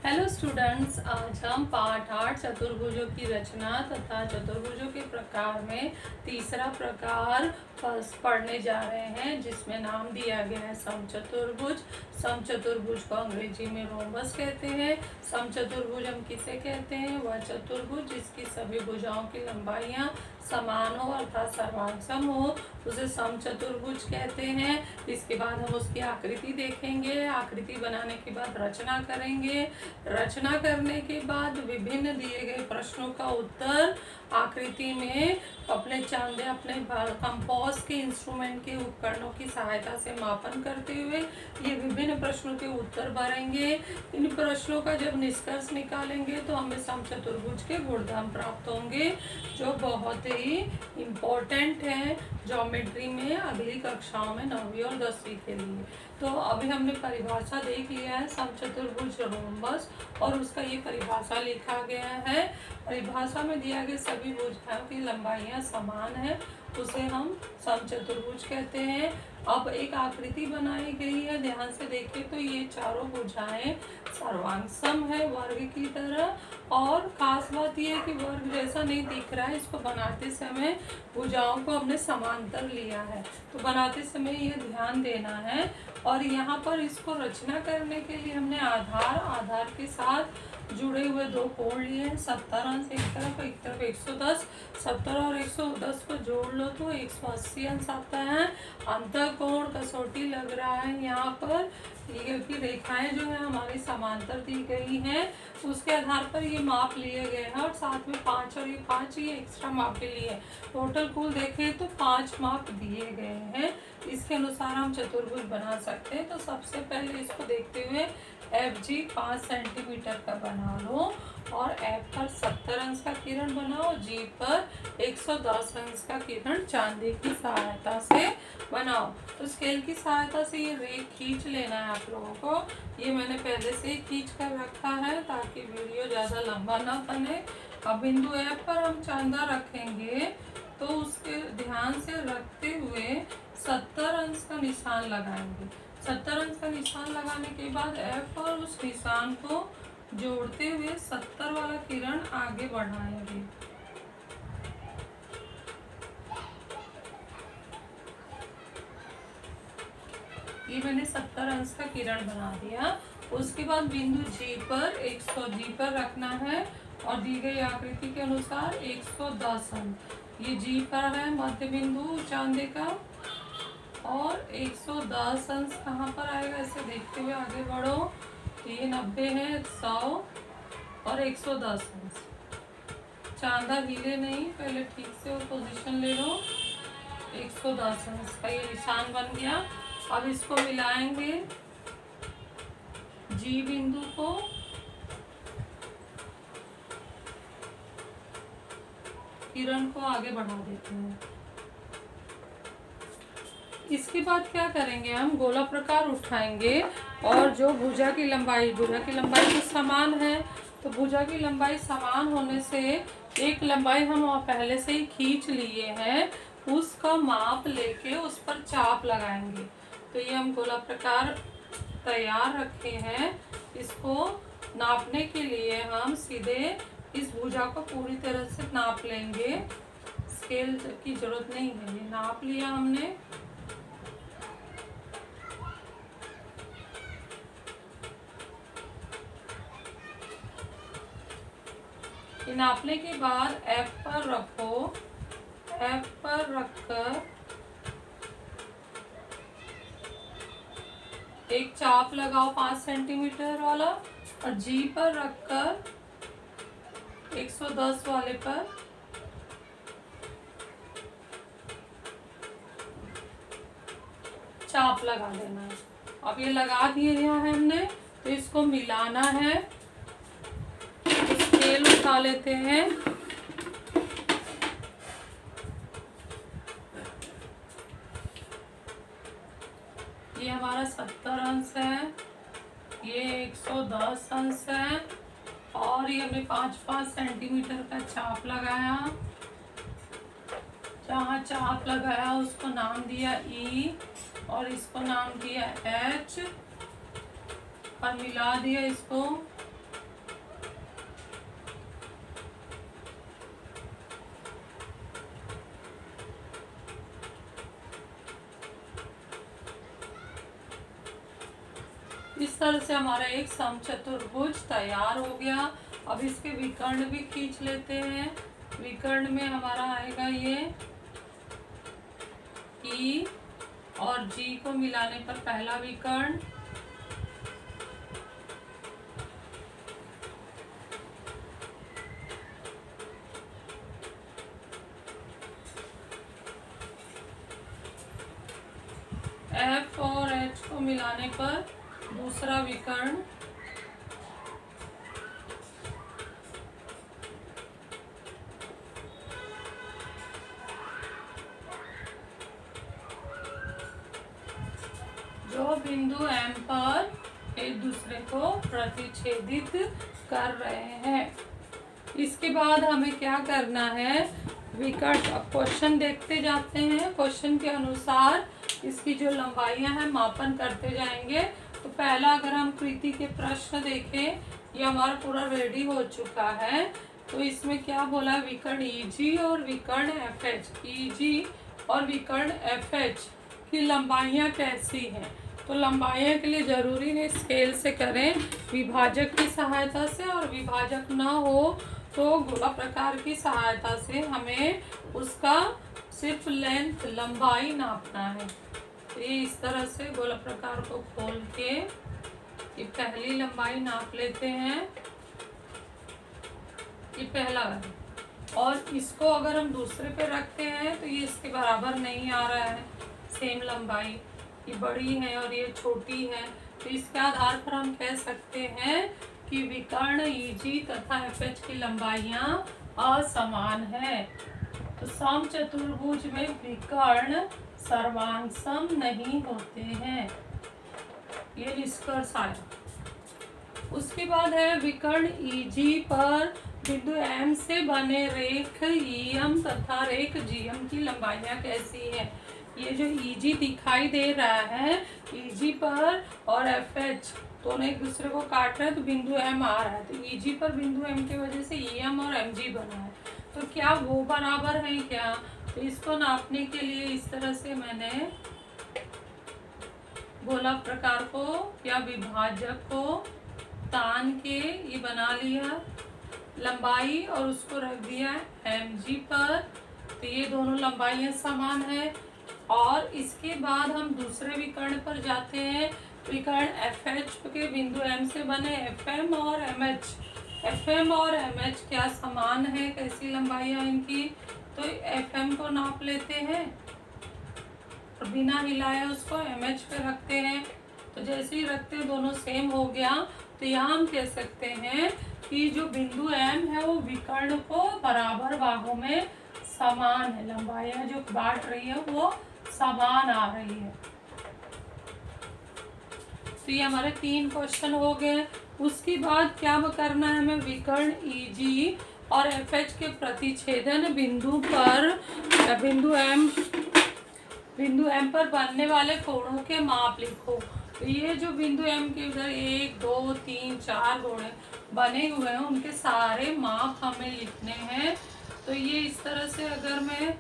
Hello students, आज हम पाठ 8 चतुर्भुजों की रचना तथा चतुर्भुजों के प्रकार में तीसरा प्रकार पढ़ने जा रहे हैं, जिसमें नाम दिया गया है समचतुर्भुज। समचतुर्भुज को अंग्रेजी में रोम्बस कहते हैं। समचतुर्भुज हम किसे कहते हैं? वह चतुर्भुज जिसकी सभी भुजाओं की लंबाइयाँ समान हो अर्थात सर्वांगसम हो, उसे समचतुर्भुज कहते हैं। इसके बाद हम उसकी आकृति देखेंगे। आकृति बनाने के बाद रचना करेंगे। रचना करने के बाद विभिन्न दिए गए प्रश्नों का उत्तर आकृति में अपने कंपास के इंस्ट्रूमेंट के उपकरणों की सहायता से मापन करते हुए ये विभिन्न प्रश्नों के उत्तर भरेंगे। इन प्रश्नों का जब निष्कर्ष निकालेंगे तो हमें समचतुर्भुज के गुणधर्म प्राप्त होंगे, जो बहुत ही इम्पोर्टेंट है ज्योमेट्री में अगली कक्षाओं में 9वीं और 10वीं के लिए। तो अभी हमने परिभाषा देख लिया है समचतुर्भुज रोम्बस, और उसका ये परिभाषा लिखा गया है। परिभाषा में दिया गया सभी भुजाओं की लंबाइयाँ समान है, उसे हम समचतुर्भुज कहते हैं। अब एक आकृति बनाई गई है, ध्यान से देखिए तो ये चारों भुजाएं सर्वांगसम है वर्ग की तरह, और खास बात यह है कि वर्ग जैसा नहीं दिख रहा है। इसको बनाते समय भुजाओं को हमने समांतर लिया है, तो बनाते समय ये ध्यान देना है। और यहाँ पर इसको रचना करने के लिए हमने आधार के साथ जुड़े हुए दो कोण लिए हैं। 70 अंश एक तरफ 110। 70 और 110 को जोड़ लो तो 180 अंश आता है। अंतः कोण कसौटी लग रहा है यहाँ पर, की रेखाएं जो है हमारी समांतर दी गई हैं, उसके आधार पर ये माप लिए गए हैं, और साथ में 5 और ये 5 ये एक्स्ट्रा माप भी लिए। टोटल कुल देखें तो 5 माप दिए गए हैं। इसके अनुसार हम चतुर्भुज बना सकते हैं। तो सबसे पहले इसको देखते हुए FG 5 सेंटीमीटर का बना लो, और F पर 70 अंश का किरण बनाओ, G पर 110 अंश का किरण चांदी की सहायता से बनाओ। तो स्केल की सहायता से ये रेख खींच लेना है आप लोगों को। ये मैंने पहले से ही खींच कर रखा है ताकि वीडियो ज़्यादा लंबा ना बने। अब बिंदु F पर हम चांदा रखेंगे, तो उसके ध्यान से रखते हुए 70 अंश का निशान लगाएंगे। 70 अंश का निशान लगाने के बाद F और उस निशान को जोड़ते हुए 70 वाला किरण आगे बढ़ाएंगे। ये मैंने 70 अंश का किरण बना दिया। उसके बाद बिंदु G पर 100 G पर रखना है, और दी गई आकृति के अनुसार 110 अंश ये G पर है मध्य बिंदु चांदे का, और 110 अंश कहाँ पर आएगा इसे देखते हुए आगे बढ़ो। तो ये 90 है, 100 और 110 अंश। चांदा हिले नहीं, पहले ठीक से वो पोजीशन ले लो। 110 अंश का ये निशान बन गया। अब इसको मिलाएंगे G बिंदु को, किरण को आगे बढ़ा देते हैं। इसके बाद क्या करेंगे, हम गोला प्रकार उठाएंगे, और जो भुजा की लंबाई तो समान है, तो भुजा की लंबाई समान होने से एक लंबाई हम पहले से ही खींच लिए हैं, उसका माप लेके उस पर चाप लगाएंगे। तो ये हम गोला प्रकार तैयार रखे हैं। इसको नापने के लिए हम सीधे इस भुजा को पूरी तरह से नाप लेंगे, स्केल की जरूरत नहीं है। ये नाप लिया हमने। ये नापने के बाद F पर रखो। F पर रखकर एक चाप लगाओ 5 सेंटीमीटर वाला, और G पर रखकर 110 वाले पर चाप लगा देना है। अब ये लगा दिए हैं हमने, तो इसको मिलाना है। स्केल उठा लेते हैं। ये हमारा 70 अंश है, ये 110 अंश है, और ये हमने 5-5 सेंटीमीटर का चाप लगाया। जहाँ चाप लगाया उसको नाम दिया E, और इसको नाम दिया H, और मिला दिया इसको। इस तरह से हमारा एक समचतुर्भुज तैयार हो गया। अब इसके विकर्ण भी खींच लेते हैं। विकर्ण में हमारा आएगा ये ई और जी को मिलाने पर पहला विकर्ण, एफ और एच को मिलाने पर दूसरा विकर्ण, जो बिंदु एम पर एक दूसरे को प्रतिच्छेदित कर रहे हैं। इसके बाद हमें क्या करना है, विकर्ण। अब क्वेश्चन देखते जाते हैं। क्वेश्चन के अनुसार इसकी जो लंबाइयां हैं मापन करते जाएंगे। तो पहला अगर हम कृति के प्रश्न देखें, ये हमारा पूरा रेडी हो चुका है। तो इसमें क्या बोला, विकर्ण ईजी और विकर्ण एफ एच, ईजी और विकर्ण एफ एच की लंबाइयां कैसी हैं। तो लंबाइयां के लिए जरूरी नहीं स्केल से करें, विभाजक की सहायता से, और विभाजक ना हो तो गोला प्रकार की सहायता से हमें उसका सिर्फ लेंथ, लंबाई नापना है। तो ये इस तरह से गोला प्रकार को खोल के ये पहली लंबाई नाप लेते हैं, ये पहला है। और इसको अगर हम दूसरे पे रखते हैं तो ये इसके बराबर नहीं आ रहा है, सेम लंबाई, ये बड़ी है और ये छोटी है। तो इसके आधार पर हम कह सकते हैं कि विकर्ण ईजी तथा एफएच की लंबाइयां असमान है। तो समचतुर्भुज में विकर्ण सर्वांगसम नहीं होते हैं, ये निष्कर्ष आया। उसके बाद है विकर्ण ईजी पर बिंदु एम से बने रेख ईएम तथा रेख जीएम की लंबाइयां कैसी है। ये जो ईजी दिखाई दे रहा है, ईजी पर और एफएच दोनों एक दूसरे को काट रहे हैं, तो बिंदु एम आ रहा है। तो ईजी पर बिंदु एम की वजह से ईएम और एमजी बना है। तो क्या वो बराबर है क्या। तो इसको नापने के लिए इस तरह से मैंने गोला प्रकार को या विभाजक को तान के ये बना लिया लंबाई, और उसको रख दिया mg पर। तो ये दोनों लंबाइयां समान है। और इसके बाद हम दूसरे विकर्ण पर जाते हैं। विकर्ण fh के बिंदु m से बने fm और mh। fm और mh क्या समान है, कैसी लंबाइयां इनकी। तो fm को नाप लेते हैं और बिना हिलाए उसको mh पे रखते हैं। तो जैसे ही रखते हैं दोनों सेम हो गया। तो यहाँ हम कह सकते हैं कि जो बिंदु m है वो विकर्ण को बराबर भागों में समान है, लंबाइयां जो बांट रही है वो समान आ रही है। तो ये हमारे 3 क्वेश्चन हो गए। उसके बाद क्या करना है हमें, विकर्ण ईजी और एफएच के प्रतिच्छेदन बिंदु पर बिंदु एम पर बनने वाले कोणों के माप लिखो। तो ये जो बिंदु एम के उधर 1 2 3 4 कोण बने हुए हैं, उनके सारे माप हमें लिखने हैं। तो ये इस तरह से अगर मैं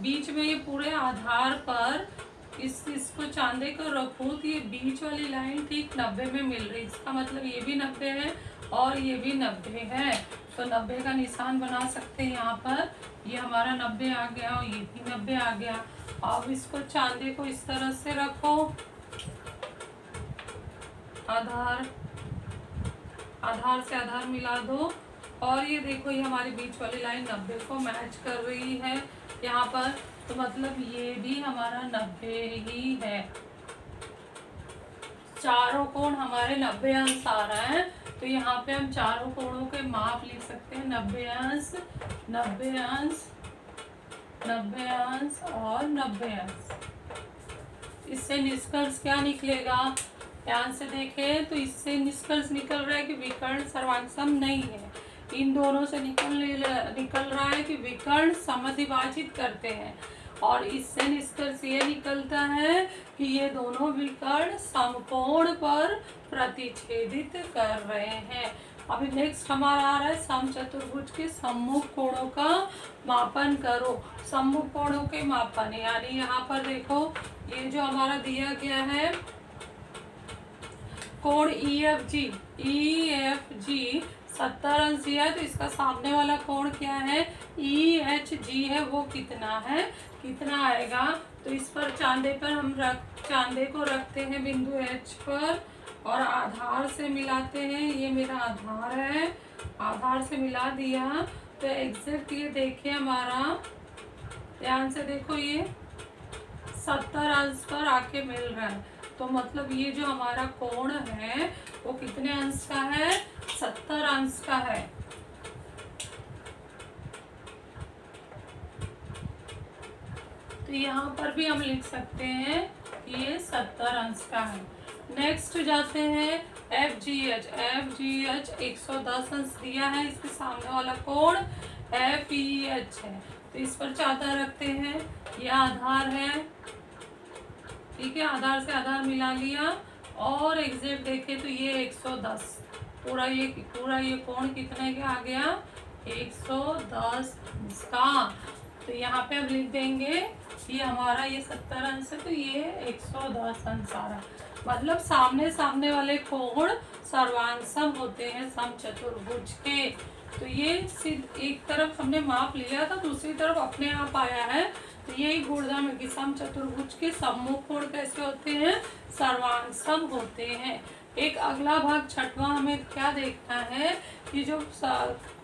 बीच में ये पूरे आधार पर इसको चांदे को रखूँ तो ये बीच वाली लाइन ठीक 90 में मिल रही। इसका मतलब ये भी 90 है और ये भी 90 है। तो 90 का निशान बना सकते हैं यहाँ पर। ये हमारा 90 आ गया और ये भी 90 आ गया। अब इसको चांदे को इस तरह से रखो, आधार से आधार मिला दो, और ये देखो ये हमारी बीच वाली लाइन 90 को मैच कर रही है यहाँ पर। तो मतलब ये भी हमारा 90 ही है। चारों कोण हमारे 90 अंश आ रहा है। तो यहाँ पे हम चारों कोणों के माप लिख सकते हैं, 90 अंश, 90 अंश, 90 अंश और 90 अंश। इससे निष्कर्ष क्या निकलेगा, ध्यान से देखें। तो इससे निष्कर्ष निकल रहा है कि विकर्ण सर्वांगसम नहीं है। इन दोनों से निकल रहा है कि विकर्ण समद्विभाजित करते हैं। और इससे निष्कर्ष ये निकलता है कि ये दोनों विकर्ण समकोण पर प्रतिच्छेदित कर रहे हैं। अभी नेक्स्ट हमारा आ रहा है समचतुर्भुज के सम्मुख कोणों का मापन करो। सम्मुख कोणों के मापन, यानी यहाँ पर देखो ये जो हमारा दिया गया है कोण ई एफ जी 70 अंश दिया है, तो इसका सामने वाला कोण क्या है, EHG है, वो कितना है, कितना आएगा। तो इस पर चांदे को रखते हैं बिंदु H पर और आधार से मिलाते हैं। ये मेरा आधार है, आधार से मिला दिया तो एग्जैक्ट ये देखिए हमारा, ध्यान से देखो, ये 70 अंश पर आके मिल रहा है। तो मतलब ये जो हमारा कोण है वो कितने अंश का है, 70 अंश का है। तो यहाँ पर भी हम लिख सकते हैं कि ये 70 अंश का है। नेक्स्ट जाते हैं FGH 110 अंश दिया है, इसके सामने वाला कोण FEH है। तो इस पर चादर रखते हैं, यह आधार है, ठीक है, आधार से आधार मिला लिया और एग्जैक्ट देखें तो ये 110 पूरा ये कोण कितने का आ गया, 110 का। तो यहाँ पे हम लिख देंगे ये हमारा ये 70 अंश है, तो ये 110 अंश आ रहा। मतलब सामने वाले कोण सर्वांग सम होते हैं समचतुर्भुज के। तो ये सिर्फ एक तरफ हमने माप लिया था, दूसरी तरफ अपने आप आया है। तो यही गुणधर्म है कि समचतुर्भुज के सम्मुख कोण कैसे होते हैं, सर्वांग सम होते हैं। एक अगला भाग छठवां हमें क्या देखना है कि जो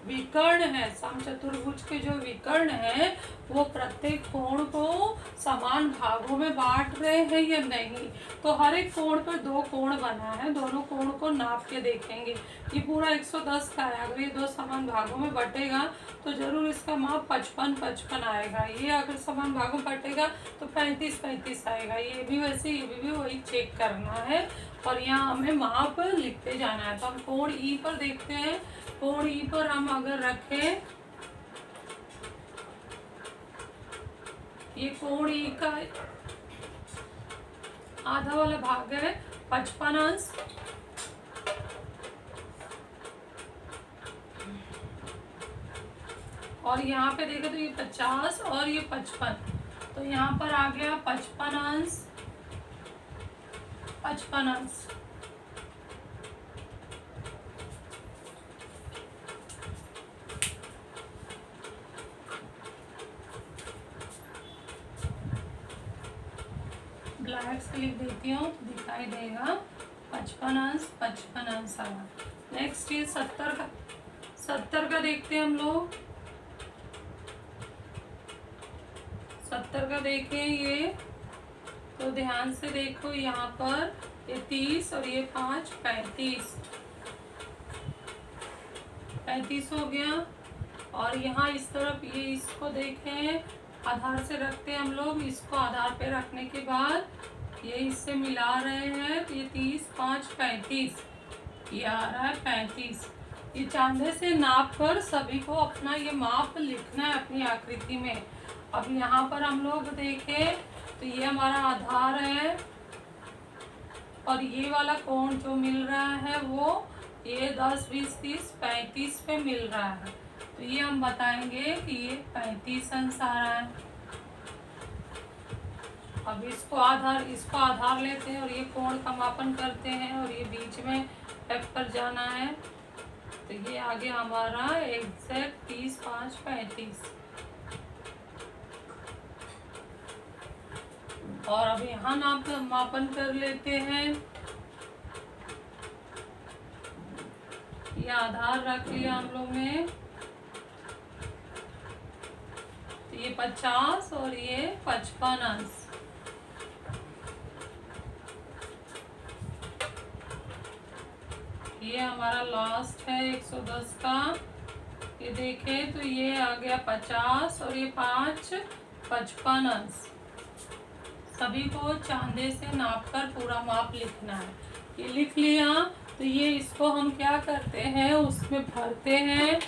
विकर्ण है, समचतुर्भुज के जो विकर्ण है वो प्रत्येक कोण को समान भागों में बांट रहे हैं या नहीं। तो हर एक कोण पर 2 कोण बना है, दोनों कोण को नाप के देखेंगे। ये पूरा 110 का है, अगर ये 2 समान भागों में बटेगा तो जरूर इसका माप 55 आएगा। ये अगर समान भागों में बटेगा तो 35 आएगा। ये भी वैसे, ये भी वही चेक करना है और यहाँ हमें माप लिखते जाना है। तो हम कोण ई पर देखते हैं। कोण ई पर हम अगर रखें, ये कोण ई का आधा वाला भाग है 55 अंश, और यहाँ पे देखें तो ये 50 और ये 55, तो यहाँ पर आ गया 55 अंश, 55 अंश। ब्लैक से लिख देती हूँ, दिखाई देगा 55 अंश, 55 अंश आया। नेक्स्ट ये 70 का देखते हैं हम लोग। 70 का देखें ये, तो ध्यान से देखो, यहाँ पर ये 30 और ये 5 35 हो गया। और यहाँ इस तरफ ये इसको देखें, आधार से रखते हैं हम लोग, इसको आधार पे रखने के बाद ये इससे मिला रहे हैं, तो ये 30 5 35, ये आ रहा है 35। ये चांदे से नाप कर सभी को अपना ये माप लिखना है अपनी आकृति में। अब यहाँ पर हम लोग देखें तो ये हमारा आधार है और ये वाला कोण जो मिल रहा है वो ये 10 20 30 35 पे मिल रहा है। तो ये हम बताएंगे कि ये 35 अंश आ रहा है। अब इसको आधार लेते हैं और ये कोण का मापन करते हैं और ये बीच में F पर जाना है। तो ये आगे हमारा एग्जैक्ट 30 5 35। और अब यहाँ मापन कर लेते हैं। ये आधार रख लिया हम लोग ने, तो ये 50 और ये 55 अंश। ये हमारा लास्ट है 110 का। ये देखें तो ये आ गया 50 और ये 5 55 अंश। सभी को चांदे से नापकर पूरा माप लिखना है। ये लिख लिया तो ये इसको हम क्या करते हैं, उसमें भरते हैं।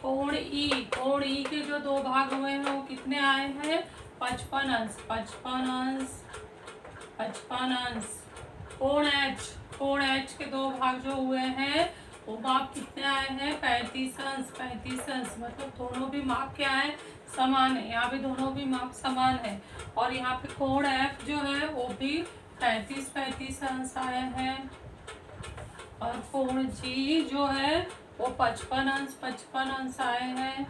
कोण ई के जो 2 भाग हुए हैं वो कितने आए हैं, 55 अंश 55 अंश 55 अंश। कोण एच के 2 भाग जो हुए हैं वो माप कितने आए हैं, 35 अंश 35 अंश। मतलब दोनों भी माप क्या है, समान है, यहाँ पे दोनों भी माप समान है। और यहाँ पे कोण F जो है वो भी 35 अंश आए हैं और कोण G जो है वो 55 अंश आए हैं।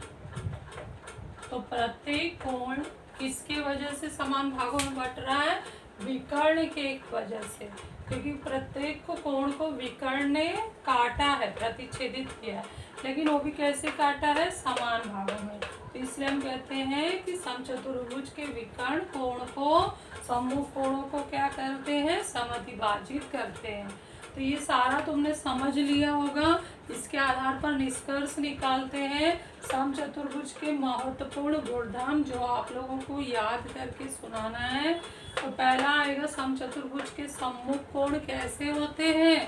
तो प्रत्येक कोण किसके वजह से समान भागों में बट रहा है? विकर्ण के एक वजह से, क्योंकि प्रत्येक कोण को विकर्ण ने काटा है, प्रतिच्छेदित किया है, लेकिन वो भी कैसे काटा है? समान भागों में। तो इसलिए हम कहते हैं कि समचतुर्भुज के विकर्ण कोण को, सम्मुख कोणों को क्या करते हैं? समद्विभाजित करते हैं। तो ये सारा तुमने समझ लिया होगा। इसके आधार पर निष्कर्ष निकालते हैं समचतुर्भुज के महत्वपूर्ण गुणधर्म जो आप लोगों को याद करके सुनाना है। तो पहला आएगा समचतुर्भुज के सम्मुख कोण कैसे होते हैं।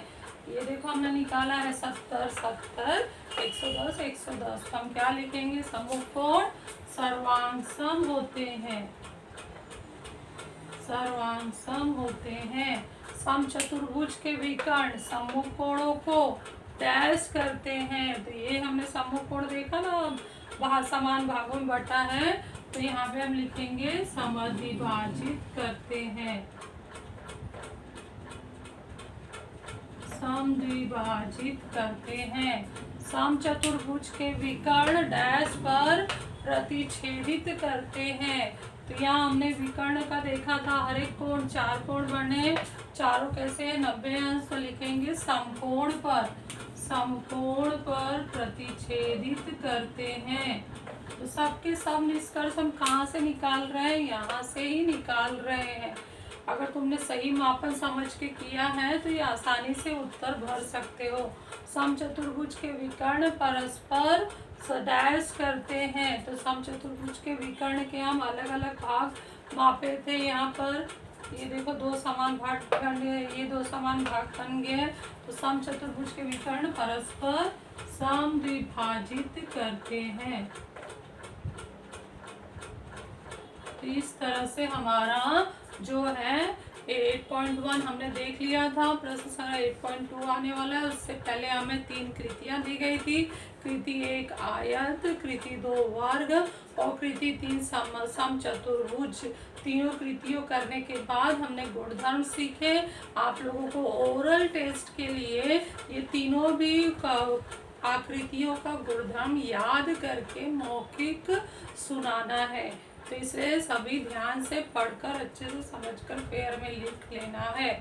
ये देखो हमने निकाला है 70 70 110 110। हम क्या लिखेंगे? सम्मुख कोण सर्वांग होते हैं, सर्वांग होते हैं। समचतुर्भुज के विकर्ण सम्मुख कोणों को डैश करते हैं। तो ये हमने सम्मुख कोण देखा ना, बाहर समान भागों में बटा है, तो यहाँ पे हम लिखेंगे समद्विभाजित करते हैं, समद्विभाजित करते हैं। समचतुर्भुज के विकर्ण डैश पर प्रतिच्छेदित करते हैं। तो यहाँ हमने विकर्ण का देखा था, हर एक कोण 4 कोण बने, चारों कैसे 90 अंश। तो लिखेंगे समकोण पर, समकोण पर प्रतिच्छेदित करते हैं। तो सबके सब निष्कर्ष हम कहाँ से निकाल रहे हैं? यहाँ से ही निकाल रहे हैं। अगर तुमने सही मापन समझ के किया है तो ये आसानी से उत्तर भर सकते हो। समचतुर्भुज के विकर्ण परस्पर डैश करते हैं। तो समचतुर्भुज के विकर्ण के हम अलग अलग भाग मापे थे। यहाँ पर ये देखो 2 समान भाग बन गए, ये 2 समान भाग बन गए। तो समचतुर्भुज के विकर्ण परस्पर समद्विभाजित करते हैं। तो इस तरह से हमारा जो है 8.1 हमने देख लिया था। प्रश्न सारा 8.2 आने वाला है। उससे पहले हमें 3 कृतियां दी गई थी। कृति 1 आयत, कृति 2 वर्ग और कृति 3 समचतुर्भुज। तीनों कृतियों करने के बाद हमने गुणधर्म सीखे। आप लोगों को ओरल टेस्ट के लिए ये तीनों भी आकृतियों का गुणधर्म याद करके मौखिक सुनाना है। तो इसे सभी ध्यान से पढ़कर अच्छे से समझकर पेयर में लिख लेना है।